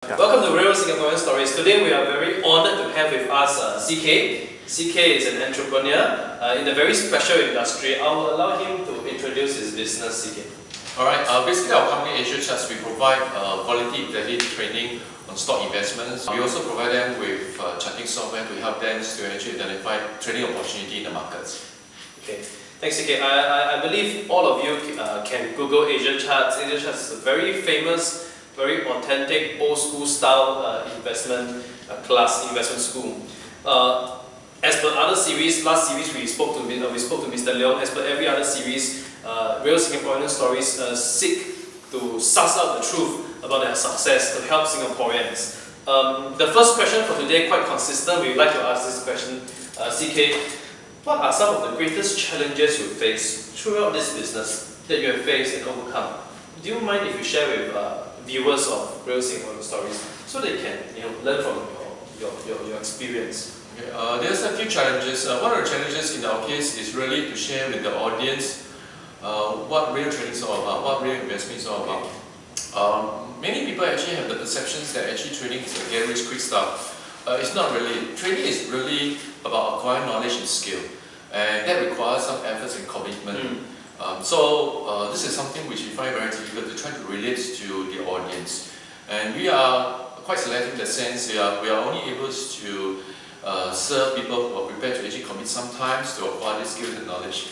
Yeah. Welcome to Real Singaporean Stories. Today we are very honored to have with us CK. CK is an entrepreneur in a very special industry. I will allow him to introduce his business, CK. Alright, basically our company APEA, we provide quality executive training on stock investments. We also provide them with charting software to help them to actually identify trading opportunity in the markets. Okay, thanks CK. I believe all of you can Google APEA Charts. APEA Charts is a very famous, very authentic, old school style investment investment school. As per other series, last series we spoke to Mr. Leong. As per every other series, Real Singaporean Stories seek to suss out the truth about their success to help Singaporeans. The first question for today, quite consistent. We'd like to ask this question, CK. What are some of the greatest challenges you face throughout this business that you have faced and overcome? Do you mind if you share with viewers of Real Singaporean Stories so they can learn from your experience? Okay, there's a few challenges. One of the challenges in our case is really to share with the audience what real trading is all about, what real investment is all about. Many people actually have the perceptions that actually trading is a get rich quick stuff. It's not really. Trading is really about acquiring knowledge and skill, and that requires some efforts and commitment. This is something which we find very difficult to try to relate to the audience, and we are quite selective in the sense we are only able to serve people who are prepared to actually commit some time to acquire this skills and knowledge.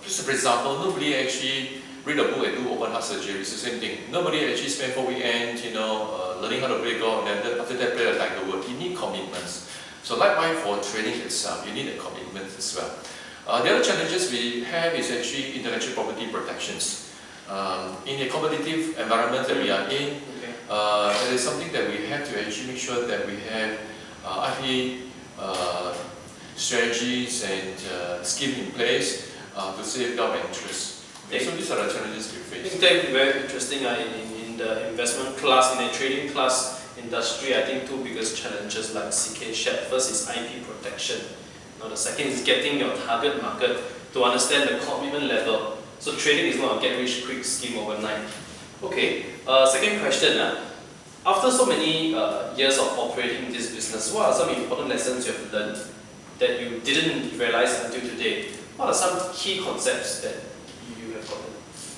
Just for example, nobody actually read a book and do open heart surgery. It's the same thing. Nobody actually spend 4 weekends, learning how to play golf, and then after that play the Tiger Woods. You need commitments. So likewise for trading itself, you need a commitment as well. The other challenges we have is actually intellectual property protections. In a competitive environment that we are in, it is something that we have to actually make sure that we have IP strategies and scheme in place to safeguard our interests. Okay, so these are the challenges we face. I think that very interesting in the investment class, in the trading class industry. I think two biggest challenges like CK shared. First is IP protection. Now the second is getting your target market to understand the commitment level. So trading is not a get rich quick scheme overnight. Okay, second question. After so many years of operating this business, what are some important lessons you have learned that you didn't realize until today? What are some key concepts that you have gotten?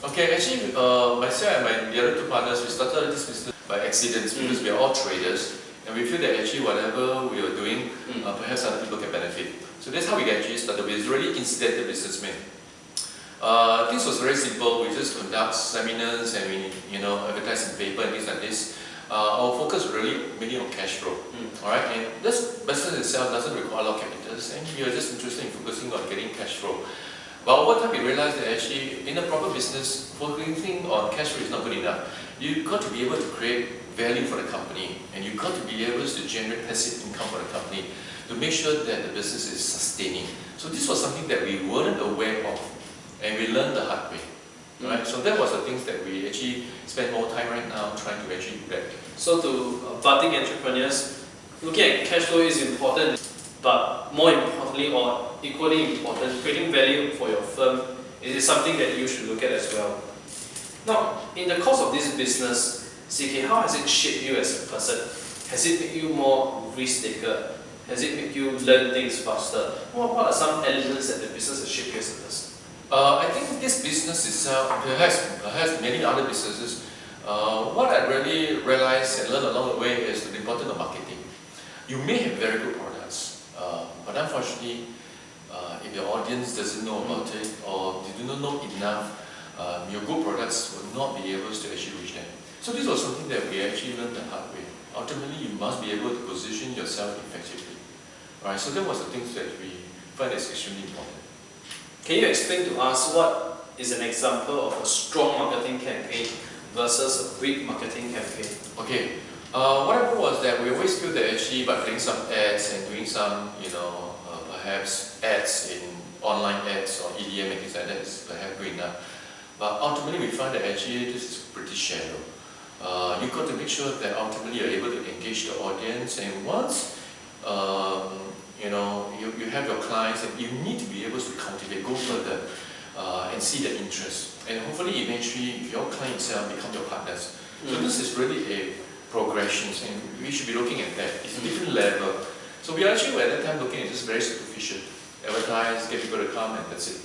Okay, actually, myself and the other two partners, we started this business by accident because we are all traders, and we feel that actually whatever we are doing, perhaps other people can benefit. So that's how we actually started. We're really incidental businessmen. Things was very simple. We just conduct seminars and we advertise in paper and things like this. Our focus really mainly on cash flow. Alright, and this business itself doesn't require a lot of capitals, and we are just interested in focusing on getting cash flow. But over time we realized that actually in a proper business, focusing on cash flow is not good enough. You've got to be able to create value for the company, and you've got to be able to generate passive income for the company to make sure that the business is sustaining. So this was something that we weren't aware of, and we learned the hard way. Right? So that was the things that we actually spend more time right now trying to actually do that. So to budding entrepreneurs, looking at cash flow is important, but more importantly or equally important, creating value for your firm is something that you should look at as well. Now, in the course of this business, CK, how has it shaped you as a person? Has it made you more risk taker? Has it made you learn things faster? What are some elements that the business has shaped you as a person? I think this business itself, perhaps many other businesses, what I really realized and learned along the way is the importance of marketing. You may have very good products, but unfortunately, if your audience doesn't know about it or they do not know enough, your good products will not be able to actually reach them. So this was something that we actually learned the hard way. Ultimately, you must be able to position yourself effectively. Right? So that was the things that we find is extremely important. Can you explain to us what is an example of a strong marketing campaign versus a weak marketing campaign? Okay, what happened was that we always feel that actually by putting some ads and doing some, perhaps ads in online ads or EDM and things like that is perhaps good enough. But ultimately we find that actually this is pretty shallow. You've got to make sure that ultimately you're able to engage the audience, and once you have your clients, and you need to be able to cultivate, go further, and see the interest. And hopefully eventually your client itself become your partners. So this is really a directions, and we should be looking at that. It's a different level. So we are actually at that time looking at just very superficial. Advertise, get people to come, and that's it.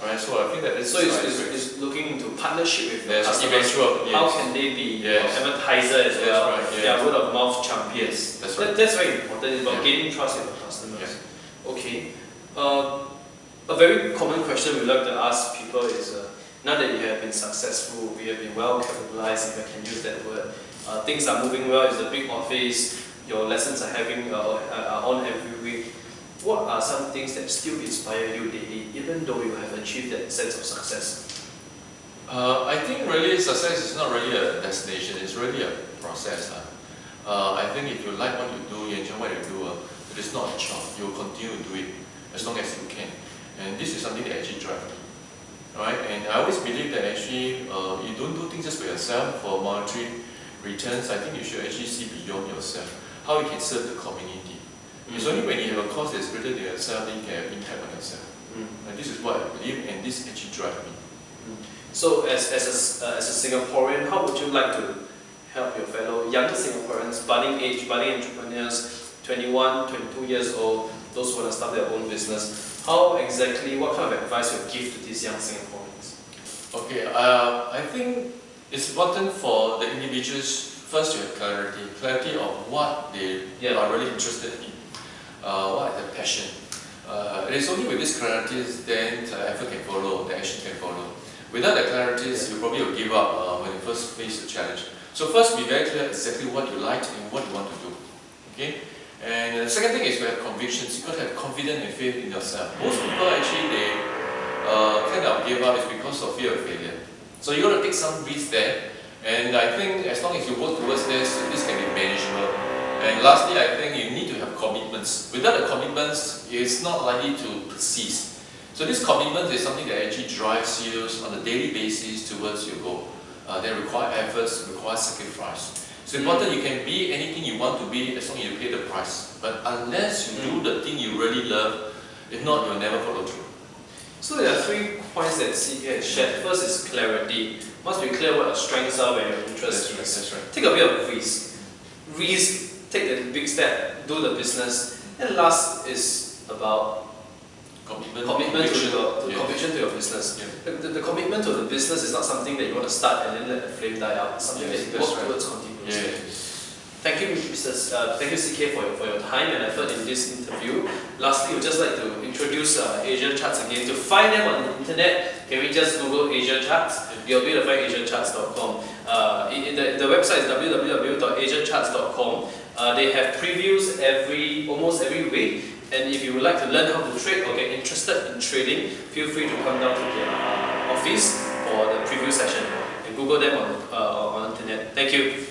Alright, so I think that is it's looking into partnership with customers. eventual, yes. How can they be advertiser as well? Right, They are word of mouth champions. That's right. That's very important. It's about gaining trust with the customers. Okay. A very common question we like to ask people is, now that you have been successful, we have been well capitalized, if I can use that word, things are moving well, it's a big office, your lessons are are on every week. What are some things that still inspire you daily, even though you have achieved that sense of success? I think really success is not really a destination, it's really a process. I think if you like what you do, you enjoy what you do, it is not a chore. You will continue to do it as long as you can. And this is something that actually drives me. Right? And I always believe that actually you don't do things just for yourself for monetary returns. I think you should actually see beyond yourself, how you can serve the community. It's only when you have a cause that's greater than yourself that you can have impact on yourself. And this is what I believe, and this actually drives me. So as a Singaporean, how would you like to help your fellow younger Singaporeans, budding entrepreneurs, 21, 22 years old, those who want to start their own business? How exactly, what kind of advice would you give to these young Singaporeans? Okay, I think it's important for the individuals first to have clarity of what they are really interested in, what is their passion. It is only with this clarities then the effort can follow, the action can follow. Without the clarities, you probably will give up when you first face the challenge. So first, be very clear exactly what you like and what you want to do. Okay? And the second thing is to have convictions. You got to have confidence and faith in yourself. Most people actually they kind of give up is because of fear of failure. So you got to take some risks there. And I think as long as you work towards this can be manageable. And lastly, I think you need to have commitments. Without the commitments, it's not likely to persist. So this commitment is something that actually drives you on a daily basis towards your goal. They require efforts, require sacrifice. It's important you can be anything you want to be as long as you pay the price. But unless you do the thing you really love, if not, you'll never follow through. So there are 3 points that CK has shared. First is clarity. Must be clear what your strengths are, where your interest is. That's right. Take a bit of risk. Take the big step, do the business. And last is about commitment to your business. Yeah. The commitment to the business is not something that you want to start and then let the flame die out. It's something that you work towards continuously. Thank you, thank you CK for your time and effort in this interview. Lastly, we'd just like to introduce Asia Charts again. To find them on the internet, can we just Google Asia Charts? You'll be able to find asiacharts.com. The website is www.asiacharts.com. They have previews almost every week. And if you would like to learn how to trade or get interested in trading, feel free to come down to their office for the preview session and Google them on the internet. Thank you.